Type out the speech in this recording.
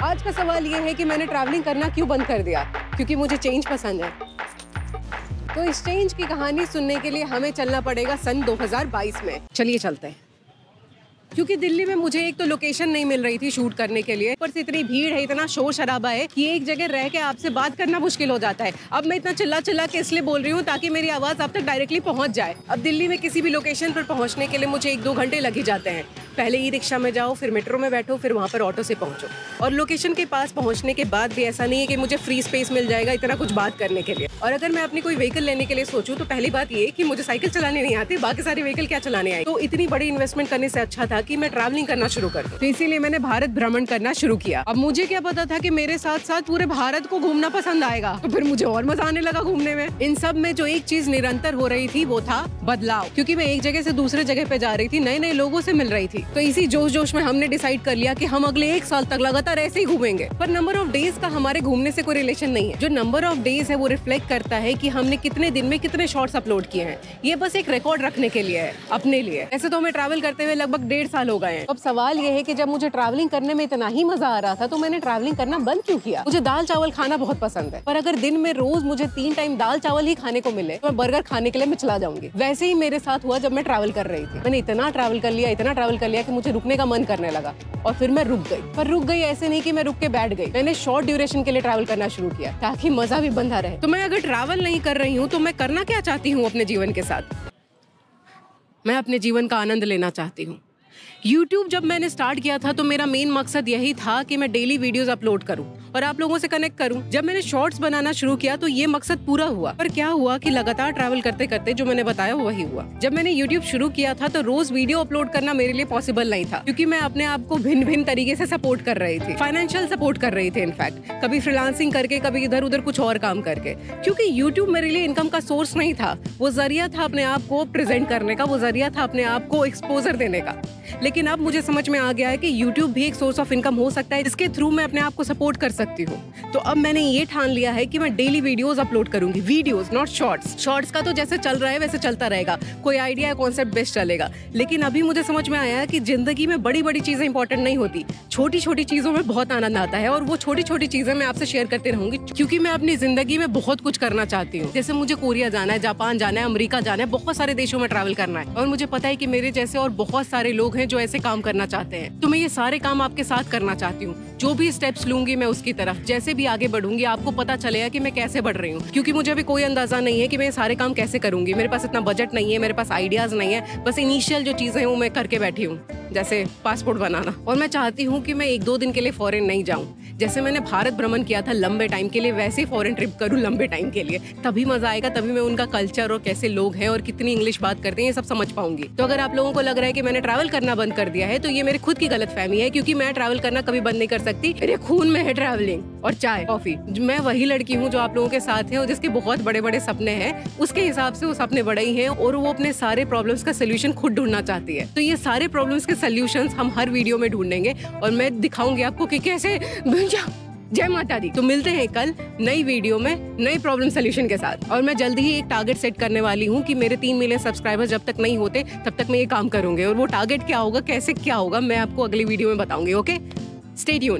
आज का सवाल ये है कि मैंने ट्रैवलिंग करना क्यों बंद कर दिया, क्योंकि मुझे चेंज पसंद है। तो इस चेंज की कहानी सुनने के लिए हमें चलना पड़ेगा सन 2022 में। चलिए चलते हैं। क्योंकि दिल्ली में मुझे एक तो लोकेशन नहीं मिल रही थी शूट करने के लिए, पर इतनी भीड़ है, इतना शोर शराबा है कि एक जगह रह के आपसे बात करना मुश्किल हो जाता है। अब मैं इतना चिल्ला चिल्ला के इसलिए बोल रही हूँ ताकि मेरी आवाज़ आप तक डायरेक्टली पहुँच जाए। अब दिल्ली में किसी भी लोकेशन पर पहुँचने के लिए मुझे 1-2 घंटे लग ही जाते हैं। पहले ई रिक्शा में जाओ, फिर मेट्रो में बैठो, फिर वहाँ पर ऑटो से पहुँचो। और लोकेशन के पास पहुँचने के बाद भी ऐसा नहीं है कि मुझे फ्री स्पेस मिल जाएगा इतना कुछ बात करने के लिए। और अगर मैं अपनी कोई व्हीकल लेने के लिए सोचूं तो पहली बात ये कि मुझे साइकिल चलाने नहीं आती, बाकी सारी व्हीकल क्या चलाने आई। तो इतनी बड़ी इन्वेस्टमेंट करने से अच्छा था कि मैं ट्रैवलिंग करना शुरू कर दूं। तो इसीलिए मैंने भारत भ्रमण करना शुरू किया। अब मुझे क्या पता था कि मेरे साथ साथ पूरे भारत को घूमना पसंद आएगा, तो फिर मुझे और मजा आने लगा घूमने में। इन सब में जो एक चीज निरंतर हो रही थी वो था बदलाव, क्योंकि मैं एक जगह से दूसरे जगह पे जा रही थी, नए नए लोगों से मिल रही थी। तो इसी जोश में हमने डिसाइड कर लिया कि हम अगले 1 साल तक लगातार ऐसे ही घूमेंगे। पर नंबर ऑफ डेज का हमारे घूमने से कोई रिलेशन नहीं है। जो नंबर ऑफ डेज है वो रिफ्लेक्ट करता है कि हमने कितने दिन में कितने शॉर्ट्स अपलोड किए हैं। ये बस एक रिकॉर्ड रखने के लिए है, अपने लिए। ऐसे तो हमें ट्रैवल करते हुए लगभग 1.5 साल हो गए हैं। अब सवाल ये है कि जब मुझे ट्रैवलिंग करने में इतना ही मजा आ रहा था तो मैंने ट्रैवलिंग करना बंद क्यों किया। मुझे दाल चावल खाना बहुत पसंद है, पर अगर दिन में रोज मुझे 3 टाइम दाल चावल ही खाने को मिले तो मैं बर्गर खाने के लिए मैं चला जाऊंगी। वैसे ही मेरे साथ हुआ जब मैं ट्रैवल कर रही थी। मैंने इतना ट्रैवल कर लिया कि मुझे रुकने का मन करने लगा और फिर मैं रुक गई। पर रुक गई ऐसे नहीं कि मैं रुक के बैठ गई। मैंने शॉर्ट ड्यूरेशन के लिए ट्रैवल करना शुरू किया ताकि मजा भी बंधा रहे। तो मैं अगर ट्रैवल नहीं कर रही हूँ तो मैं करना क्या चाहती हूँ अपने जीवन के साथ? मैं अपने जीवन का आनंद लेना चाहती हूँ। YouTube जब मैंने स्टार्ट किया था तो मेरा मेन मकसद यही था कि मैं डेली वीडियोस अपलोड करूं और आप लोगों से कनेक्ट करूं। जब मैंने शॉर्ट्स बनाना शुरू किया तो ये मकसद पूरा हुआ। पर क्या हुआ कि लगातार ट्रैवल करते करते जो मैंने बताया वही हुआ। जब मैंने YouTube शुरू किया था तो रोज वीडियो अपलोड करना मेरे लिए पॉसिबल नहीं था, क्योंकि मैं अपने आप को भिन्न भिन्न तरीके से सपोर्ट कर रही थी। फाइनेंशियल सपोर्ट कर रही थी, इनफैक्ट कभी फ्रीलांसिंग करके, कभी इधर उधर कुछ और काम करके। क्योंकि YouTube मेरे लिए इनकम का सोर्स नहीं था, वो जरिया था अपने आप को प्रेजेंट करने का, वो जरिया था अपने आप को एक्सपोजर देने का। लेकिन अब मुझे समझ में आ गया है कि YouTube भी एक सोर्स ऑफ इनकम हो सकता है, जिसके थ्रू मैं अपने आप को सपोर्ट कर सकती हूँ। तो अब मैंने ये ठान लिया है कि मैं डेली वीडियोस अपलोड करूंगी। Videos, not shorts. शॉर्ट्स का तो जैसे चल रहा है वैसे चलता रहेगा, कोई आइडिया या कॉन्सेप्ट बेस्ट चलेगा। लेकिन अभी मुझे समझ में आया कि जिंदगी में बड़ी बड़ी चीजें इंपॉर्टेंट नहीं होती, छोटी छोटी चीजों में बहुत आनंद आता है। और वो छोटी छोटी चीजें मैं आपसे शेयर करते रहूंगी, क्योंकि मैं अपनी जिंदगी में बहुत कुछ करना चाहती हूँ। जैसे मुझे कोरिया जाना है, जापान जाना है, अमेरिका जाना है, बहुत सारे देशों में ट्रैवल करना है। और मुझे पता है कि मेरे जैसे और बहुत सारे लोग हैं जो ऐसे काम करना चाहते हैं। तो मैं ये सारे काम आपके साथ करना चाहती हूँ। जो भी स्टेप्स लूंगी मैं उसकी तरफ, जैसे भी आगे बढ़ूंगी आपको पता चलेगा कि मैं कैसे बढ़ रही हूँ। क्योंकि मुझे अभी कोई अंदाजा नहीं है कि मैं ये सारे काम कैसे करूंगी। मेरे पास इतना बजट नहीं है, मेरे पास आइडियाज नहीं है। बस इनिशियल जो चीजें हैं वो मैं करके बैठी हूँ, जैसे पासपोर्ट बनाना। और मैं चाहती हूँ कि मैं 1-2 दिन के लिए फॉरेन नहीं जाऊँ। जैसे मैंने भारत भ्रमण किया था लंबे टाइम के लिए, वैसे ही फॉरेन ट्रिप करूँ लंबे टाइम के लिए। तभी मजा आएगा, तभी मैं उनका कल्चर और कैसे लोग हैं और कितनी इंग्लिश बात करते हैं ये सब समझ पाऊंगी। तो अगर आप लोगों को लग रहा है कि मैंने ट्रैवल करना बंद कर दिया है तो ये मेरी खुद की गलतफहमी है, क्योंकि मैं ट्रैवल करना कभी बंद नहीं कर सकती। मेरे खून में है ट्रैवलिंग और चाय कॉफी। मैं वही लड़की हूँ जो आप लोगों के साथ है और जिसके बहुत बड़े बड़े सपने हैं। उसके हिसाब से वो सपने बड़े ही हैं और वो अपने सारे प्रॉब्लम्स का सोल्यूशन खुद ढूंढना चाहती है। तो ये सारे प्रॉब्लम्स के सोल्यूशंस हम हर वीडियो में ढूंढेंगे और मैं दिखाऊंगी आपको कि कैसे। जय माता दी। तो मिलते हैं कल नई वीडियो में नए प्रॉब्लम सोल्यूशन के साथ। और मैं जल्दी ही एक टारगेट सेट करने वाली हूँ कि मेरे 3 मिलियन सब्सक्राइबर्स जब तक नहीं होते तब तक मैं ये काम करूंगी। और वो टारगेट क्या होगा, कैसे क्या होगा, मैं आपको अगली वीडियो में बताऊंगी। Okay, stay tuned.